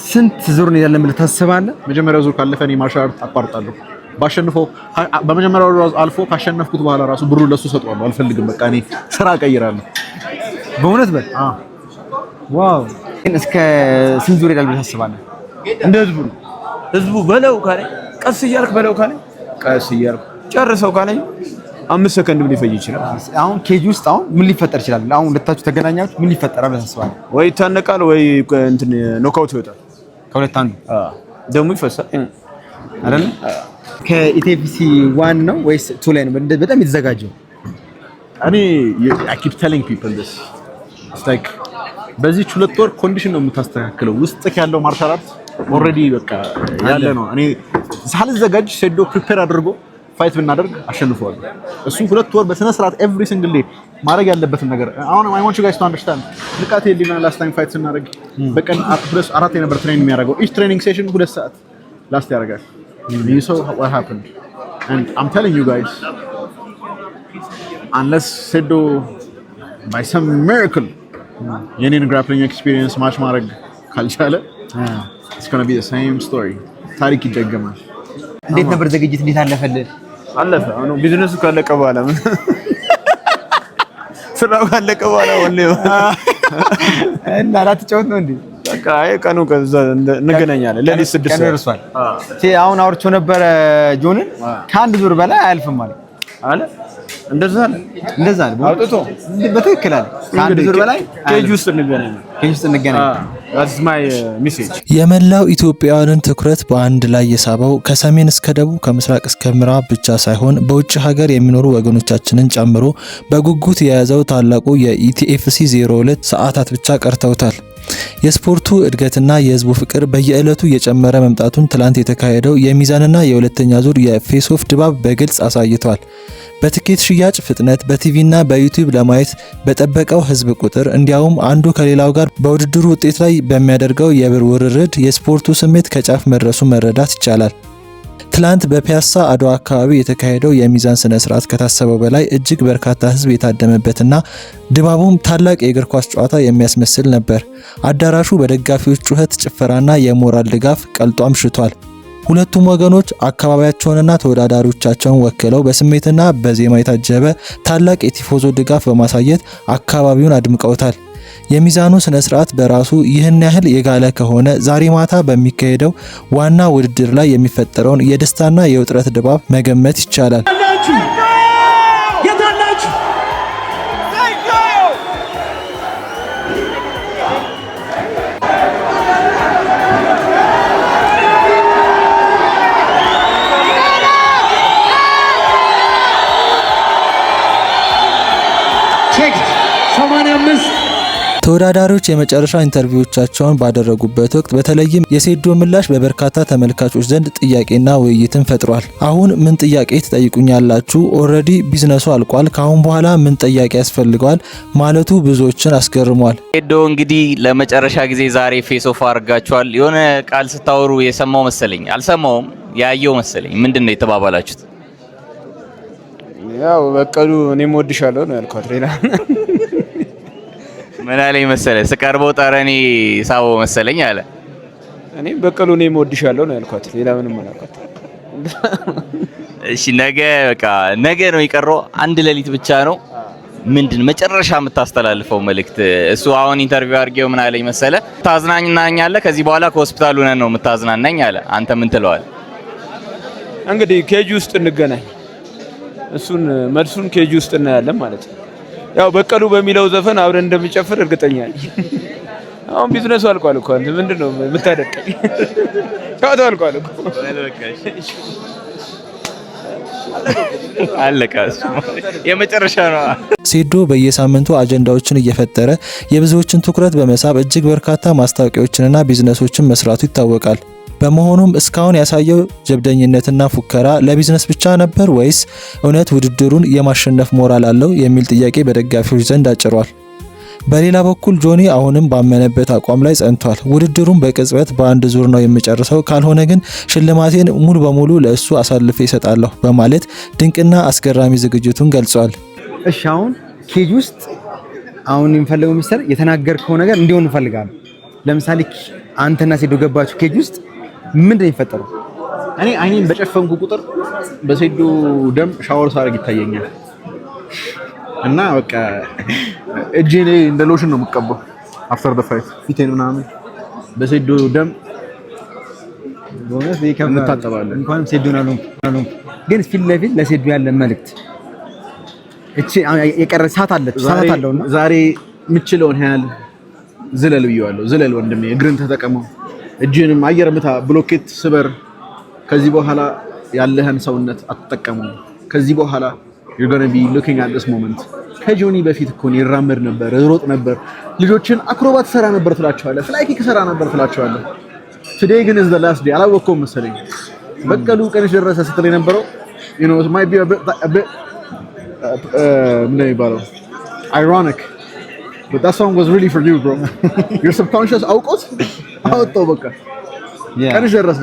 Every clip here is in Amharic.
ስንት ዙር ነው ያለን ብለህ ታስባለህ? መጀመሪያው ዙር ካለፈ እኔ ማርሻል አርት አቋርጣለሁ። ባሸንፈው በመጀመሪያው አልፎ ካሸነፍኩት በኋላ ራሱ ብሩን ለሱ ሰጠዋለሁ። አልፈልግም በቃ እኔ ስራ ቀይራለሁ። በእውነት በል ዋው። እስከ ስንት ዙር ይላል ብለህ ታስባለህ? እንደ ህዝቡ በለው ካለ ቀስ እያልክ በለው ካለ ቀስ እያልክ ጨርሰው ካለ 5 ሰከንድ ምን ሊፈጅ ይችላል? አሁን ኬጅ ውስጥ አሁን ምን ሊፈጠር ይችላል? አሁን ሁለታችሁ ተገናኛችሁ ምን ሊፈጠራል ብለህ ታስባለህ? ወይ ይታነቃል ወይ እንትን ኖካውት ይወጣል። ከሁለት አንዱ ደሙ ይፈሳል አይደል? ከኢቲኤፍሲ 1 ነው ወይስ 2 ላይ ነው በጣም የተዘጋጀው? እኔ I keep telling people this. It's like በዚህ 2 ወር ኮንዲሽን ነው የምታስተካክለው። ውስጥክ ያለው ማርሻል አርት ኦልሬዲ በቃ ያለ ነው። እኔ ሳልዘጋጅ ሴዶ ፕሪፔር አድርጎ ፋይት ብናደርግ አሸንፈዋለሁ። እሱ 2 ወር በስነ ስርዓት ኤቭሪ ሲንግል ዴይ ማድረግ ያለበትን ነገር አሁን I want you guys to understand ንቃቴ ሊና ላስት ታይም ፋይት ስናደርግ በቀን 4 የነበር ትሬኒንግ የሚያደርገው each training session 2 ሰዓት ላስት ያደርጋል። You saw what happened and I'm telling you guys unless Sedo by some miracle የኔን grappling experience match ማድረግ ካልቻለ it's going to be the same story ታሪክ ይደገማል። እንዴት ነበር ዝግጅት? እንዴት አለፈልህ? አለፈ። አሁን ቢዝነሱ ካለቀ በኋላ ምን ስራው ካለቀ በኋላ ወኔ እና አትጫወት ነው እንዴ? በቃ ቀኑ ከዛ እንገናኛለን። ለሊት 6 ሰዓት አሁን አውርቼው ነበረ ጆንን ከአንድ ዙር በላይ አያልፍም አለ እንደዛ አለ አውጥቶ በትክክል አለ። ከአንድ ዙር በላይ ኬጅ ውስጥ እንገናኝ። That's my message። የመላው ኢትዮጵያውያንን ትኩረት በአንድ ላይ የሳበው ከሰሜን እስከ ደቡብ ከምስራቅ እስከ ምዕራብ ብቻ ሳይሆን በውጭ ሀገር የሚኖሩ ወገኖቻችንን ጨምሮ በጉጉት የያዘው ታላቁ የኢቲኤፍሲ 02 ሰዓታት ብቻ ቀርተውታል። የስፖርቱ እድገትና የህዝቡ ፍቅር በየዕለቱ እየጨመረ መምጣቱን ትላንት የተካሄደው የሚዛንና የሁለተኛ ዙር የፌስ ኦፍ ድባብ በግልጽ አሳይቷል። በትኬት ሽያጭ ፍጥነት በቲቪና በዩቲዩብ ለማየት በጠበቀው ህዝብ ቁጥር እንዲያውም አንዱ ከሌላው ጋር በውድድሩ ውጤት ላይ በሚያደርገው የብር ውርርድ የስፖርቱ ስሜት ከጫፍ መድረሱ መረዳት ይቻላል። ትላንት በፒያሳ አድዋ አካባቢ የተካሄደው የሚዛን ስነ ስርዓት ከታሰበው በላይ እጅግ በርካታ ህዝብ የታደመበትና ድባቡም ታላቅ የእግር ኳስ ጨዋታ የሚያስመስል ነበር። አዳራሹ በደጋፊዎች ጩኸት፣ ጭፈራና የሞራል ድጋፍ ቀልጦ አምሽቷል። ሁለቱም ወገኖች አካባቢያቸውንና ተወዳዳሪዎቻቸውን ወክለው በስሜትና በዜማ የታጀበ ታላቅ የቲፎዞ ድጋፍ በማሳየት አካባቢውን አድምቀውታል። የሚዛኑ ስነ ስርዓት በራሱ ይህን ያህል የጋለ ከሆነ ዛሬ ማታ በሚካሄደው ዋና ውድድር ላይ የሚፈጠረውን የደስታና የውጥረት ድባብ መገመት ይቻላል። ተወዳዳሪዎች የመጨረሻ ኢንተርቪዎቻቸውን ባደረጉበት ወቅት በተለይም የሴዶ ምላሽ በበርካታ ተመልካቾች ዘንድ ጥያቄና ውይይትን ፈጥሯል። አሁን ምን ጥያቄ ትጠይቁኛላችሁ? ኦሬዲ ቢዝነሱ አልቋል። ካሁን በኋላ ምን ጥያቄ ያስፈልገዋል ማለቱ ብዙዎችን አስገርሟል። ሴዶ እንግዲህ ለመጨረሻ ጊዜ ዛሬ ፌስ ኦፍ አድርጋችኋል። የሆነ ቃል ስታወሩ የሰማው መሰለኝ፣ አልሰማውም፣ ያየው መሰለኝ። ምንድነው የተባባላችሁት? ያው በቀሉ እኔም ወድሻለሁ ነው ያልኳት። ሌላ ምን አለኝ መሰለህ? ስቀርበው ጠረኔ ሳበው መሰለኝ አለ። እኔ በቀሉ እኔም ወድሻለሁ ነው ያልኳት። ሌላ ምንም አላልኳት። እሺ ነገ ነው የቀረው፣ አንድ ሌሊት ብቻ ነው። ምንድን መጨረሻ የምታስተላልፈው መልእክት? እሱ አሁን ኢንተርቪው አድርጌው ምን አለኝ መሰለህ? ታዝናናኛለህ፣ ከዚህ በኋላ ከሆስፒታል ሆነን ነው የምታዝናናኝ አለ። አንተ ምን ትለዋለህ? እንግዲህ ኬጅ ውስጥ እንገናኝ። እሱን መልሱን ኬጅ ውስጥ እናያለን ማለት ነው። ያው በቀሉ በሚለው ዘፈን አብረን እንደምጨፍር እርግጠኛ ነኝ። አሁን ቢዝነሱ አልቋል እኮ አንተ ምንድነው የምታደርቀኝ? ቻው አልቋል እኮ አለቀ። የመጨረሻ ነው። ሴዶ በየሳምንቱ አጀንዳዎችን እየፈጠረ የብዙዎችን ትኩረት በመሳብ እጅግ በርካታ ማስታወቂያዎችንና ቢዝነሶችን መስራቱ ይታወቃል። በመሆኑም እስካሁን ያሳየው ጀብደኝነትና ፉከራ ለቢዝነስ ብቻ ነበር ወይስ እውነት ውድድሩን የማሸነፍ ሞራል አለው የሚል ጥያቄ በደጋፊዎች ዘንድ አጭሯል። በሌላ በኩል ጆኒ አሁንም ባመነበት አቋም ላይ ጸንቷል። ውድድሩን በቅጽበት በአንድ ዙር ነው የሚጨርሰው፣ ካልሆነ ግን ሽልማቴን ሙሉ በሙሉ ለእሱ አሳልፌ እሰጣለሁ በማለት ድንቅና አስገራሚ ዝግጅቱን ገልጿል። እሺ አሁን ኬጅ ውስጥ አሁን የሚፈልገው ሚስተር የተናገርከው ነገር እንዲሆን እንፈልጋለን። ለምሳሌ አንተና ሴዶ ገባችሁ ኬጅ ውስጥ ምንድን ነው የሚፈጠረው? እኔ አይኔን በጨፈንኩ ቁጥር በሴዶ ደም ሻወር ሳደርግ ይታየኛል እና በቃ እጄን እንደ ሎሽን ነው የምቀባው አፍተር ዘ ፋይት ፊቴን ምናምን በሴዶ ደም በእውነት እንታጠባለን። እንኳንም ሴዶን አሉ ግን ፊት ለፊት ለሴዶ ያለ መልእክት እቺ የቀረ ሰዓት አለውና ዛሬ የምችለውን ያህል ዝለል ብየዋለሁ። ዝለል ወንድሜ፣ እግርን ተጠቀመው፣ እጅንም አየር ምታ፣ ብሎኬት ስበር። ከዚህ በኋላ ያለህን ሰውነት አትጠቀመው። ከዚህ በኋላ you're going to be looking at this moment። ከጆኒ በፊት እኮ ነው ይራመድ ነበር፣ ሮጥ ነበር፣ ልጆችን አክሮባት ሰራ ነበር ትላቸዋለህ፣ ፍላይ ኪክ ሰራ ነበር ትላቸዋለህ። today ግን is the last day። አላወቅኩም መሰለኝ በቀሉ ቀንሽ ደረሰ ስትል የነበረው you know it might be a bit ምን ይባላል ironic, but that song was really for you bro. Your subconscious አውቆት አውጣው በቃ ቀንሽ ደረሰ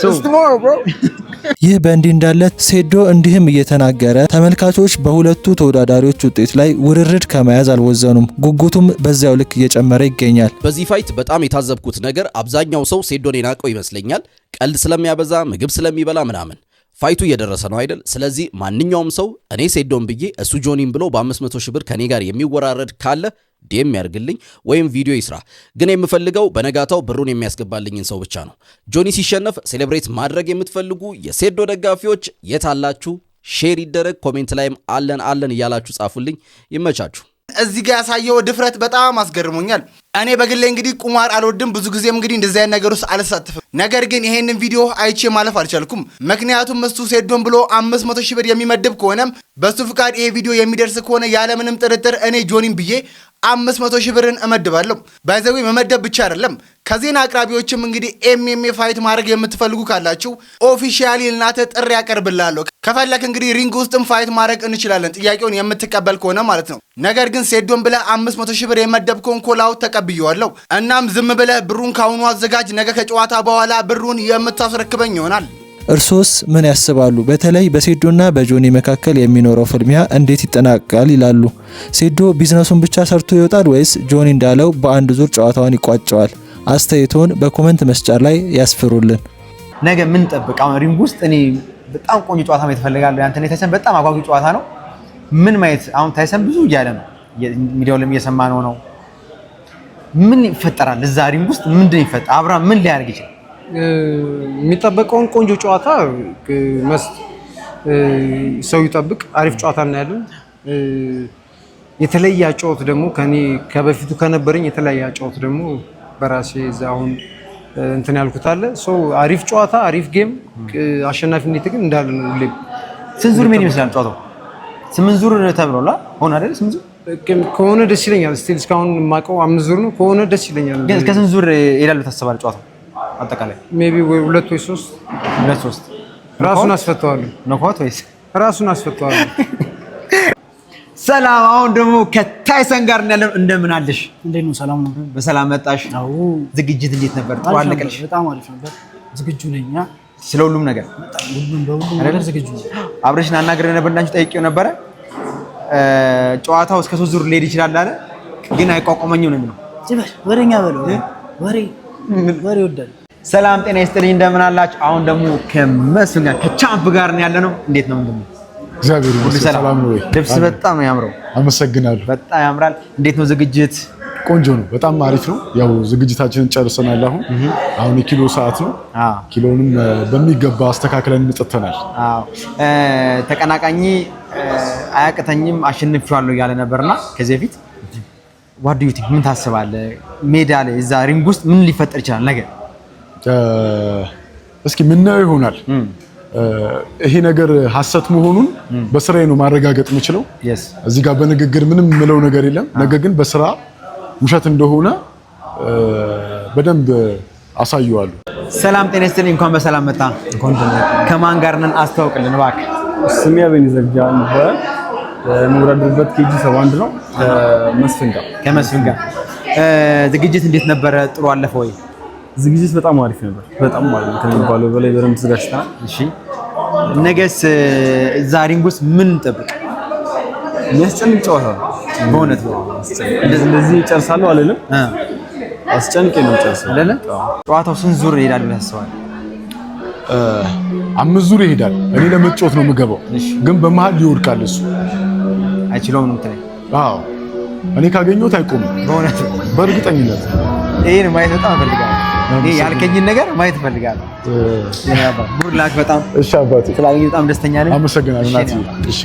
so tomorrow bro። ይህ በእንዲህ እንዳለ ሴዶ እንዲህም እየተናገረ ተመልካቾች በሁለቱ ተወዳዳሪዎች ውጤት ላይ ውርርድ ከመያዝ አልወዘኑም። ጉጉቱም በዚያው ልክ እየጨመረ ይገኛል። በዚህ ፋይት በጣም የታዘብኩት ነገር አብዛኛው ሰው ሴዶን የናቀው ይመስለኛል። ቀልድ ስለሚያበዛ ምግብ ስለሚበላ ምናምን። ፋይቱ እየደረሰ ነው አይደል? ስለዚህ ማንኛውም ሰው እኔ ሴዶን ብዬ እሱ ጆኒን ብሎ በ500 ሺህ ብር ከኔ ጋር የሚወራረድ ካለ ዲኤም ያርግልኝ ወይም ቪዲዮ ይስራ። ግን የምፈልገው በነጋታው ብሩን የሚያስገባልኝን ሰው ብቻ ነው። ጆኒ ሲሸነፍ ሴሌብሬት ማድረግ የምትፈልጉ የሴዶ ደጋፊዎች የት አላችሁ? ሼር ይደረግ። ኮሜንት ላይም አለን እያላችሁ ጻፉልኝ። ይመቻችሁ። እዚህ ጋር ያሳየው ድፍረት በጣም አስገርሞኛል። እኔ በግሌ እንግዲህ ቁማር አልወድም፣ ብዙ ጊዜም እንግዲህ እንደዚህ አይነት ነገር ውስጥ አልሳተፍም። ነገር ግን ይሄንን ቪዲዮ አይቼ ማለፍ አልቻልኩም። ምክንያቱም እሱ ሴዶን ብሎ 500 ሺህ ብር የሚመድብ ከሆነም በሱ ፍቃድ ይሄ ቪዲዮ የሚደርስ ከሆነ ያለምንም ጥርጥር እኔ ጆኒን ብዬ 500 ሺህ ብርን እመድባለሁ። ባይዘዊ መመደብ ብቻ አይደለም፣ ከዜና አቅራቢዎችም እንግዲህ ኤምኤምኤ ፋይት ማድረግ የምትፈልጉ ካላችሁ ኦፊሻሊ እናንተ ጥሪ ያቀርብላለሁ። ከፈለክ እንግዲህ ሪንግ ውስጥም ፋይት ማድረግ እንችላለን፣ ጥያቄውን የምትቀበል ከሆነ ማለት ነው። ነገር ግን ሴዶን ብለህ 500 ሺህ ብር የመደብከውን ኮላው ተቀብየዋለሁ። እናም ዝም ብለህ ብሩን ካሁኑ አዘጋጅ፣ ነገ ከጨዋታ በኋላ ብሩን የምታስረክበኝ ይሆናል። እርሶስ ምን ያስባሉ? በተለይ በሴዶና በጆኒ መካከል የሚኖረው ፍልሚያ እንዴት ይጠናቀቃል ይላሉ? ሴዶ ቢዝነሱን ብቻ ሰርቶ ይወጣል ወይስ ጆኒ እንዳለው በአንድ ዙር ጨዋታውን ይቋጨዋል? አስተያየቶን በኮሜንት መስጫ ላይ ያስፍሩልን። ነገ ምን ጠብቅ? አሁን ሪንግ ውስጥ እኔ በጣም ቆንጆ ጨዋታ ማየት እፈልጋለሁ። ያንተና ታይሰን በጣም አጓጊ ጨዋታ ነው። ምን ማየት አሁን ታይሰን ብዙ እያለ ነው፣ ሚዲያው ላይ እየሰማ ነው። ምን ይፈጠራል እዛ ሪንግ ውስጥ? ምንድን ይፈጠር? አብርሃም ምን ሊያደርግ ይችላል? የሚጠበቀውን ቆንጆ ጨዋታ ሰው ይጠብቅ። አሪፍ ጨዋታ እናያለን። የተለየ አጨዋወት ደግሞ ከበፊቱ ከነበረኝ የተለየ አጨዋወት ደግሞ በራሴ አሁን እንትን ያልኩት አለ። አሪፍ ጨዋታ፣ አሪፍ ጌም፣ አሸናፊነት ግን እንዳለ ነው። ሁሌ ስንት ዙር ምን ይመስላል ጨዋታው? 8 ዙር ተብሏል ሆነ አይደል? 8 ዙር ከሆነ ደስ ይለኛል። ስቲል እስካሁን የማውቀው 5 ዙር ነው። ከሆነ ደስ ይለኛል። ግን እስከ ስንት ዙር ይላል ታስባለህ ጨዋታው? አጠቃላይ ሜቢ ወይ 2 ወይ 3 ራሱን አስፈተዋለሁ። ኖካውት ወይስ ራሱን አስፈተዋለሁ? ሰላም። አሁን ደግሞ ከታይሰን ጋር ያለው እንደምን አለሽ? እንዴት ነው? ሰላም ነው። በሰላም መጣሽ? አዎ። ዝግጅት እንዴት ነበር? ጥሩ አለቀልሽ? በጣም አሪፍ ነበር። ዝግጁ ነኝ። ስለ ሁሉም ነገር በሁሉም ነገር ዝግጁ ነኝ። አብረሽን አናግረን ነበር፣ እንዳንቺ ጠይቄው ነበረ። ጨዋታው እስከ 3 ዙር ሊሄድ ይችላል አለ፣ ግን አይቋቋመኝም ነው የሚለው። ጭበል ወሬኛ በለው ወሬ ይወዳል። ሰላም ጤና ይስጥልኝ፣ እንደምን አላችሁ? አሁን ደግሞ ከመስፍን ጋር ከቻምፕ ጋር ነው ያለነው። እንዴት ነው እንደምን? እግዚአብሔር ይመስገን። ሰላም ነው ወይ? ልብስ በጣም ነው ያምረው። አመሰግናለሁ። በጣም ያምራል። እንዴት ነው ዝግጅት? ቆንጆ ነው። በጣም አሪፍ ነው። ያው ዝግጅታችንን ጨርሰናል። አሁን የኪሎ ሰዓት ነው። ኪሎንም በሚገባ አስተካክለን እንጥተናል። ተቀናቃኝ አያቅተኝም አሸንፌዋለሁ እያለ ነበርና ከዚህ በፊት ዋት ዱ ዩ ቲንክ? ምን ታስባለህ? ሜዳ ላይ እዛ ሪንግ ውስጥ ምን ሊፈጠር ይችላል ነገር? እስኪ ምናየው ይሆናል። ይሄ ነገር ሐሰት መሆኑን በስራዬ ነው ማረጋገጥ የምችለው። እዚህ ጋር በንግግር ምንም የምለው ነገር የለም። ነገር ግን በስራ ውሸት እንደሆነ በደንብ አሳየዋለሁ። ሰላም ጤና ይስጥልኝ። እንኳን በሰላም መጣ። ከማን ጋር ነን? አስተዋውቅልን እባክህ። ስሜ አቤኔዘር ጃን ይባላል። የምወዳደርበት ኬጂ 71 ነው። ከመስፍን ጋር ዝግጅት እንዴት ነበረ? ጥሩ አለፈ ወይ? ዝግጅት በጣም አሪፍ ነበር። በጣም ማለት ነው ከሚባለው በላይ በደንብ ተዘጋጅተናል። እሺ ነገስ እዛ ሪንግ ውስጥ ምን እንጠብቅ? የሚያስጨንቅ ጨዋታ ነው በእውነት ነው። እንደዚህ ጨርሳለሁ አልልም። አስጨንቄ ነው ጨርሰው አይደለ? ጨዋታው ስንት ዙር ይሄዳል ብለህ ታስባለህ? 5 ዙር ይሄዳል። እኔ ለመጫወት ነው የምገባው፣ ግን በመሀል ይወድቃል እሱ አይችለውም ነው የምትለኝ? አዎ እኔ ካገኘሁት አይቆምም በእውነት በእርግጠኝነት። ይሄን ማየት በጣም እፈልጋለሁ። እኔ ያልከኝን ነገር ማየት እፈልጋለሁ። ጉድ ላክ በጣም እሺ አባቴ፣ ስላገኘሁ በጣም ደስተኛ ነኝ። አመሰግናለሁ ናቲ። እሺ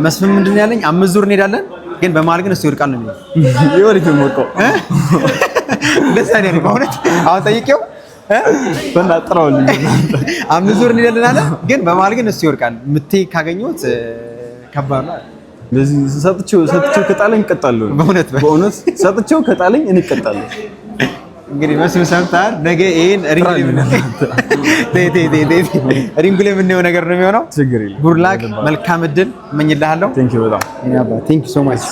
መስፍን ምንድን ነው ያለኝ? 5 ዙር እንሄዳለን ግን በመሀል ግን እሱ ይወድቃል ነው የሚለው። ይወርቅ ነው ደስ አይደለም በእውነት። አሁን ጠይቄው በእናትራውልኝ 5 ዙር እንሄዳለን አለ፣ ግን በመሀል ግን እሱ ይወድቃል። ምትይ ካገኘሁት ከባድ ነው። ለዚህ ሰጥቼው ከጣለኝ እቀጣለሁ። በእውነት ሰጥቼው ከጣለኝ እኔ እቀጣለሁ። እንግዲህ መስፍን ሰምተሃል። ነገ ይሄን ሪንግ ላይ የምናየው ነገር ነው የሚሆነው። ችግር የለም። ጉድ ላክ፣ መልካም እድል እመኝልሃለሁ። ቴንክ ዩ በጣም ቴንክ ዩ ሶ ማች።